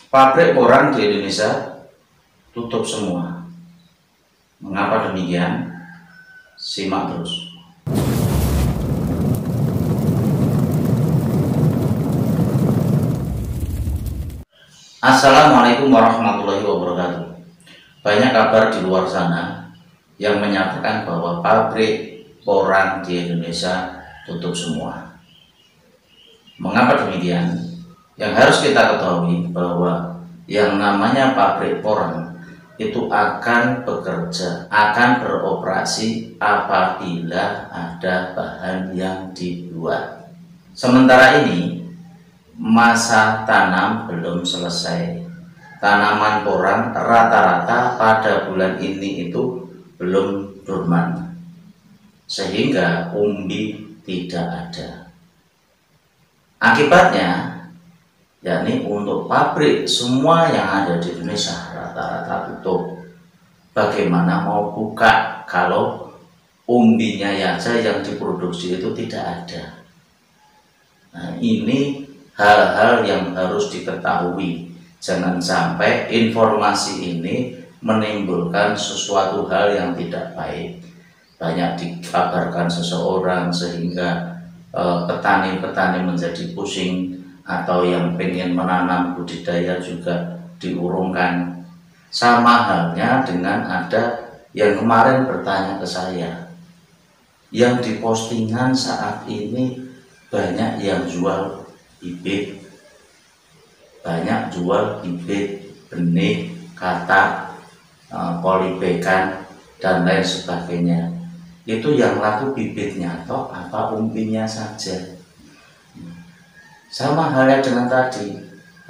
Pabrik porang di Indonesia tutup semua. Mengapa demikian? Simak terus. Assalamualaikum warahmatullahi wabarakatuh. Banyak kabar di luar sana yang menyatakan bahwa pabrik porang di Indonesia tutup semua. Mengapa demikian? Yang harus kita ketahui bahwa yang namanya pabrik porang itu akan bekerja, akan beroperasi apabila ada bahan yang dibuat. Sementara ini masa tanam belum selesai. Tanaman porang rata-rata pada bulan ini itu belum dorman, sehingga umbi tidak ada. Akibatnya, yakni untuk pabrik semua yang ada di Indonesia rata-rata tutup. Bagaimana mau buka kalau umbinya saja yang diproduksi itu tidak ada? Nah, ini hal-hal yang harus diketahui. Jangan sampai informasi ini menimbulkan sesuatu hal yang tidak baik. Banyak dikabarkan seseorang sehingga petani-petani menjadi pusing, atau yang pengen menanam budidaya juga diurungkan. Sama halnya dengan ada yang kemarin bertanya ke saya, yang di postingan saat ini banyak yang jual bibit, banyak jual bibit, benih, katak, polibekan, dan lain sebagainya. Itu yang laku bibitnya atau apa umbinya saja. Sama halnya dengan tadi,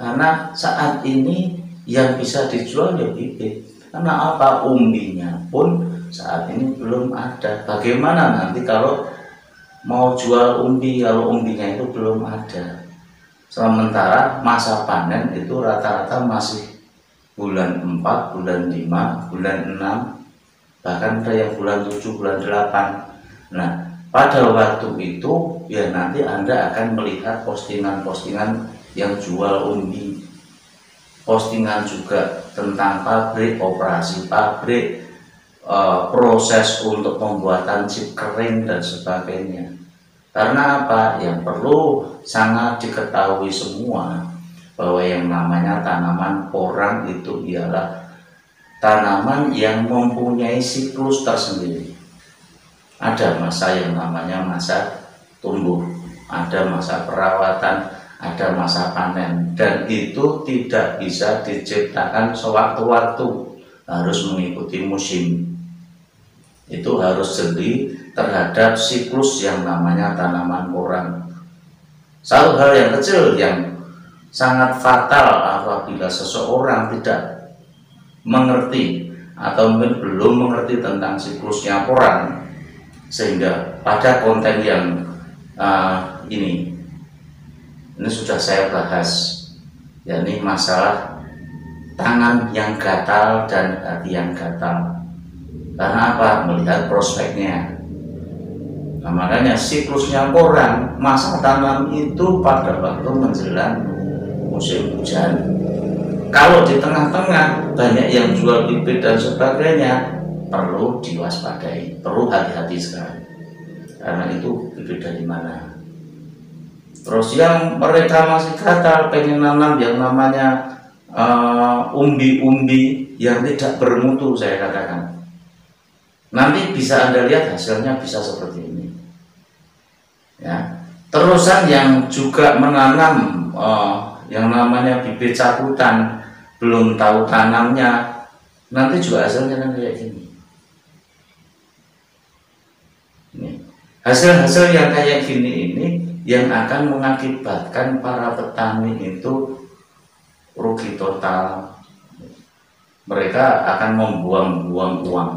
karena saat ini yang bisa dijual ya bibit, karena apa, umbinya pun saat ini belum ada. Bagaimana nanti kalau mau jual umbi kalau umbinya itu belum ada? Sementara masa panen itu rata-rata masih bulan 4, bulan 5, bulan 6, bahkan ada yang bulan 7, bulan 8. Nah, pada waktu itu ya nanti Anda akan melihat postingan-postingan yang jual umbi, postingan juga tentang pabrik, operasi pabrik, proses untuk pembuatan chip kering dan sebagainya. Karena apa? Yang perlu sangat diketahui semua bahwa yang namanya tanaman porang itu ialah tanaman yang mempunyai siklus tersendiri. Ada masa yang namanya masa tumbuh, ada masa perawatan, ada masa panen, dan itu tidak bisa diciptakan sewaktu-waktu, harus mengikuti musim. Itu harus jeli terhadap siklus yang namanya tanaman porang. Satu hal yang kecil yang sangat fatal apabila seseorang tidak mengerti atau mungkin belum mengerti tentang siklusnya porang, sehingga pada konten yang ini sudah saya bahas, yakni masalah tangan yang gatal dan hati yang gatal. Karena apa? Melihat prospeknya. Nah, makanya siklusnya porang, masa tanam itu pada waktu menjelang musim hujan. Kalau di tengah-tengah banyak yang jual bibit dan sebagainya, perlu diwaspadai, perlu hati-hati sekali. Karena itu bibit dari mana? Terus yang mereka masih gatal pengen nanam yang namanya umbi-umbi yang tidak bermutu, saya katakan, nanti bisa Anda lihat hasilnya bisa seperti ini. Ya. Terusan yang juga menanam yang namanya bibit cabutan, belum tahu tanamnya, nanti juga hasilnya kan kayak gini. Hasil-hasil yang kayak gini ini yang akan mengakibatkan para petani itu rugi total. Mereka akan membuang-buang uang.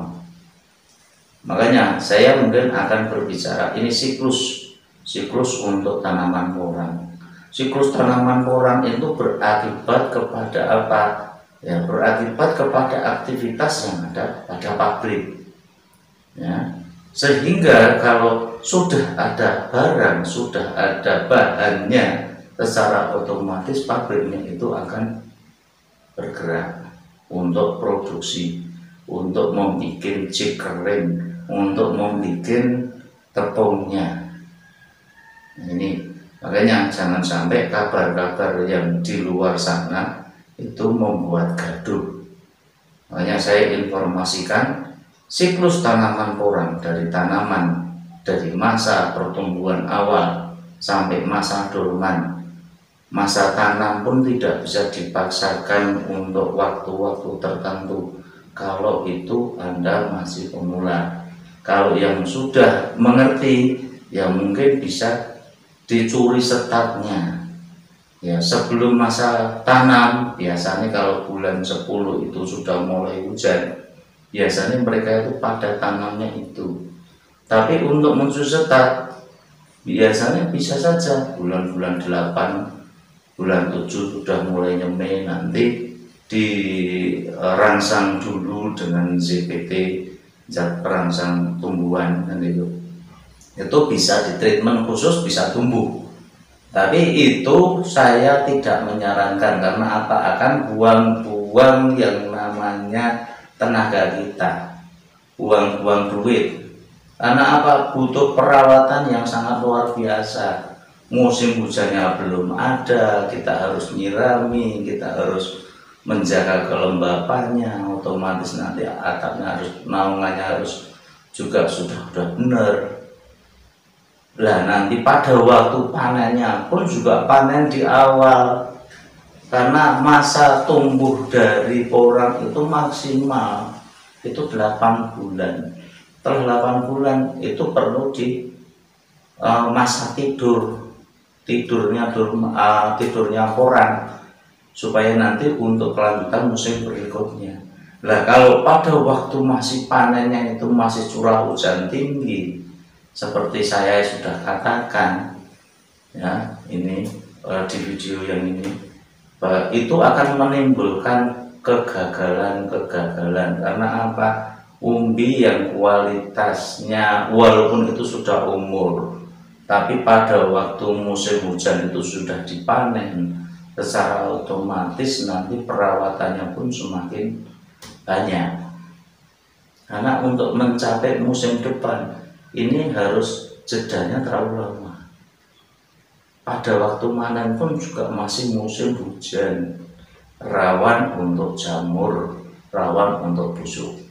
Makanya saya mungkin akan berbicara ini siklus untuk tanaman porang. Siklus tanaman porang itu berakibat kepada apa? Ya, berakibat kepada aktivitas yang ada pada pabrik. Ya. Sehingga kalau sudah ada barang, sudah ada bahannya, secara otomatis pabriknya itu akan bergerak untuk produksi, untuk membuat chip kering, untuk membuat tepungnya. Ini makanya jangan sampai kabar-kabar yang di luar sana itu membuat gaduh. Makanya saya informasikan siklus tanaman porang dari tanaman dari masa pertumbuhan awal sampai masa dorman. Masa tanam pun tidak bisa dipaksakan untuk waktu-waktu tertentu kalau itu Anda masih pemula. Kalau yang sudah mengerti ya mungkin bisa dicuri startnya ya sebelum masa tanam. Biasanya kalau bulan 10 itu sudah mulai hujan, biasanya mereka itu pada tanamnya itu. Tapi untuk mencuri start biasanya bisa saja bulan-bulan 8, bulan 7 sudah mulai nyemai, nanti dirangsang dulu dengan ZPT, zat perangsang tumbuhan, dan itu bisa di treatment khusus bisa tumbuh. Tapi itu saya tidak menyarankan karena apa, akan buang-buang yang namanya tenaga kita, buang-buang duit. Karena apa, butuh perawatan yang sangat luar biasa. Musim hujannya belum ada, kita harus nyirami, kita harus menjaga kelembapannya, otomatis nanti atapnya harus, naungannya harus juga sudah benar. Lah nanti pada waktu panennya pun juga panen di awal, karena masa tumbuh dari porang itu maksimal itu 8 bulan. Setelah 8 bulan itu perlu di masa tidurnya porang, supaya nanti untuk kelanjutan musim berikutnya. Lah kalau pada waktu masih panennya itu masih curah hujan tinggi, seperti saya sudah katakan ya ini di video yang ini, itu akan menimbulkan kegagalan karena apa, umbi yang kualitasnya walaupun itu sudah umur, tapi pada waktu musim hujan itu sudah dipanen, secara otomatis nanti perawatannya pun semakin banyak. Karena untuk mencapai musim depan ini harus jedanya terlalu lama. Pada waktu panen pun juga masih musim hujan, rawan untuk jamur, rawan untuk busuk.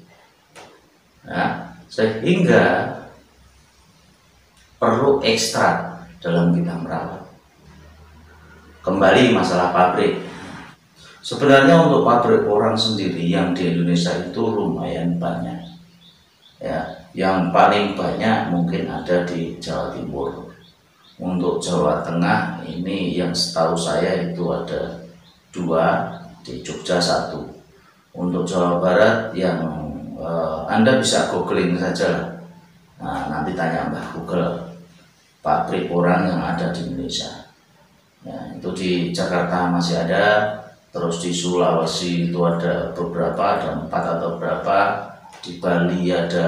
Nah, sehingga perlu ekstra dalam kita merawat. Kembali masalah pabrik. Sebenarnya untuk pabrik porang sendiri yang di Indonesia itu lumayan banyak. Ya, yang paling banyak mungkin ada di Jawa Timur. Untuk Jawa Tengah ini yang setahu saya itu ada 2, di Jogja 1. Untuk Jawa Barat yang Anda bisa googling saja lah. Nah, nanti tanya Mbah Google pabrik porang yang ada di Indonesia. Ya, itu di Jakarta masih ada, terus di Sulawesi itu ada beberapa, ada 4 atau berapa, di Bali ada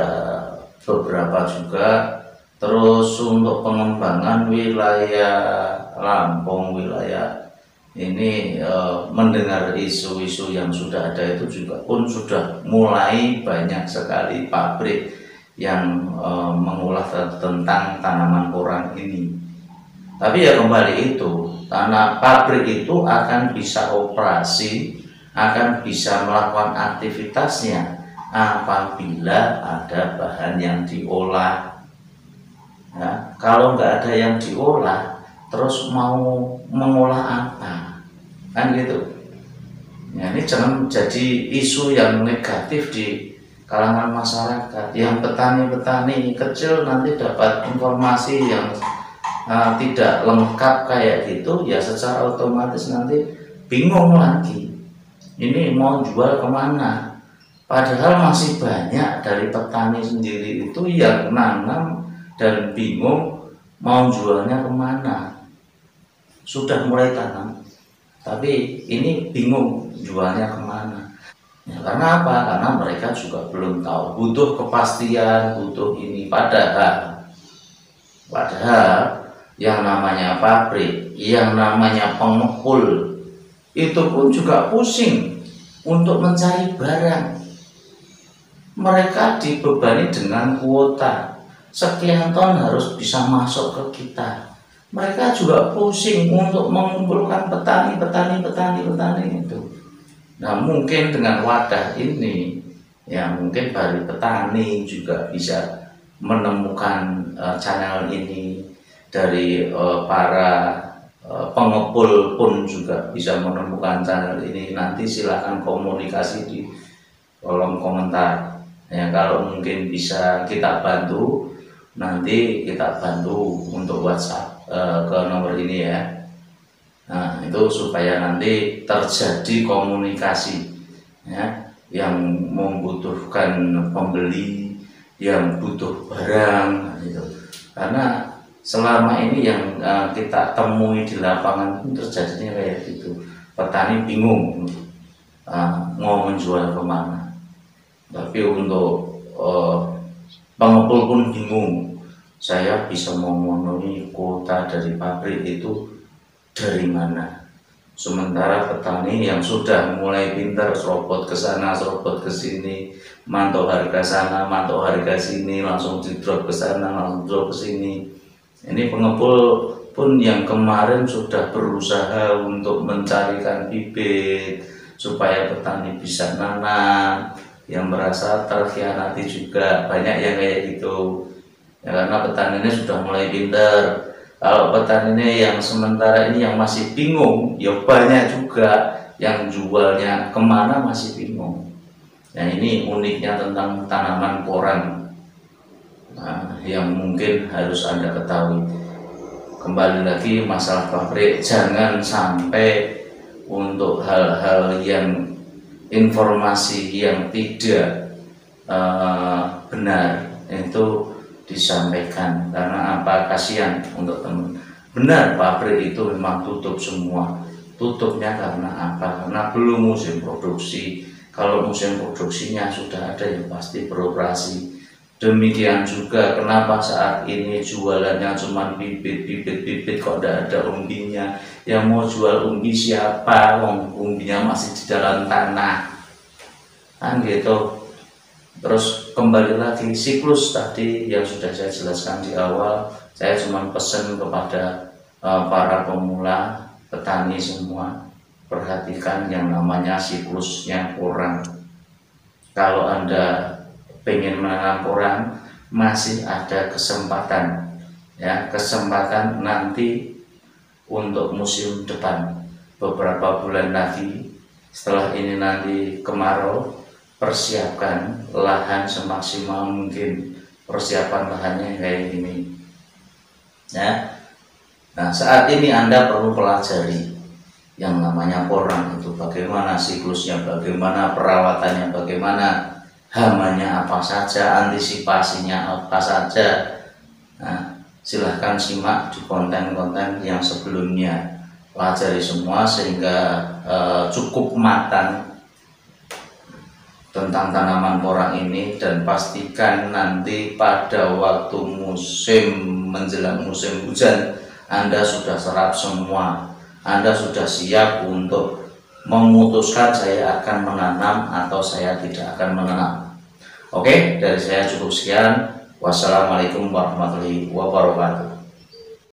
beberapa juga. Terus untuk pengembangan wilayah Lampung, wilayah ini mendengar isu-isu yang sudah ada itu juga pun sudah mulai banyak sekali pabrik yang mengolah tentang tanaman porang ini. Tapi ya kembali itu, karena pabrik itu akan bisa operasi, akan bisa melakukan aktivitasnya apabila ada bahan yang diolah. Ya, kalau nggak ada yang diolah, terus mau mengolah apa? Kan gitu. Ya, ini jangan jadi isu yang negatif di kalangan masyarakat. Yang petani-petani kecil nanti dapat informasi yang tidak lengkap kayak gitu, ya secara otomatis nanti bingung lagi. Ini mau jual kemana? Padahal masih banyak dari petani sendiri itu yang nanam dan bingung mau jualnya kemana. Sudah mulai tanam, tapi ini bingung jualnya kemana. Ya, karena apa? Karena mereka juga belum tahu, butuh kepastian, butuh ini. Padahal yang namanya pabrik, yang namanya pengepul itu pun juga pusing untuk mencari barang. Mereka dibebani dengan kuota, sekian ton harus bisa masuk ke kita. Mereka juga pusing untuk mengumpulkan petani itu. Nah, mungkin dengan wadah ini, ya mungkin dari petani juga bisa menemukan channel ini, dari para pengepul pun juga bisa menemukan channel ini. Nanti silakan komunikasi di kolom komentar. Ya, kalau mungkin bisa kita bantu, nanti kita bantu untuk WhatsApp ke nomor ini ya. Nah, itu supaya nanti terjadi komunikasi ya, yang membutuhkan pembeli, yang butuh barang gitu. Karena selama ini yang kita temui di lapangan terjadinya kayak gitu. Petani bingung mau menjual kemana. Tapi untuk pengepul pun bingung, saya bisa memenuhi kuota dari pabrik itu dari mana? Sementara petani yang sudah mulai pintar serobot ke sana, serobot ke sini, mantau harga sana, mantau harga sini, langsung di drop ke sana, langsung drop ke sini. Ini pengepul pun yang kemarin sudah berusaha untuk mencarikan bibit supaya petani bisa nanam, yang merasa terkhianati juga banyak yang kayak gitu. Ya, karena petani ini sudah mulai pintar. Kalau petani yang sementara ini yang masih bingung, ya banyak juga yang jualnya kemana masih bingung. Nah, ini uniknya tentang tanaman porang, yang mungkin harus Anda ketahui. Kembali lagi masalah pabrik, jangan sampai untuk hal-hal yang informasi yang tidak benar itu disampaikan. Karena apa? Kasihan untuk teman. Benar, pabrik itu memang tutup semua. Tutupnya karena apa? Karena belum musim produksi. Kalau musim produksinya sudah ada, yang pasti beroperasi. Demikian juga kenapa saat ini jualannya cuma bibit kok tidak ada umbinya. Yang mau jual umbi siapa? Umbinya masih di dalam tanah, kan gitu. Terus kembali lagi siklus tadi yang sudah saya jelaskan di awal, saya cuma pesan kepada para pemula petani semua, perhatikan yang namanya siklusnya porang. Kalau Anda pengen menanam porang, masih ada kesempatan ya, kesempatan nanti untuk musim depan, beberapa bulan lagi setelah ini nanti kemarau. Persiapkan lahan semaksimal mungkin, persiapan lahannya kayak gini ya. Nah, saat ini Anda perlu pelajari yang namanya porang itu, bagaimana siklusnya, bagaimana perawatannya, bagaimana hamanya apa saja, antisipasinya apa saja. Nah, silahkan simak di konten-konten yang sebelumnya, pelajari semua sehingga cukup matang tentang tanaman porang ini, dan pastikan nanti pada waktu musim menjelang musim hujan Anda sudah serap semua. Anda sudah siap untuk memutuskan saya akan menanam atau saya tidak akan menanam. Oke, dari saya cukup sekian. Wassalamualaikum warahmatullahi wabarakatuh.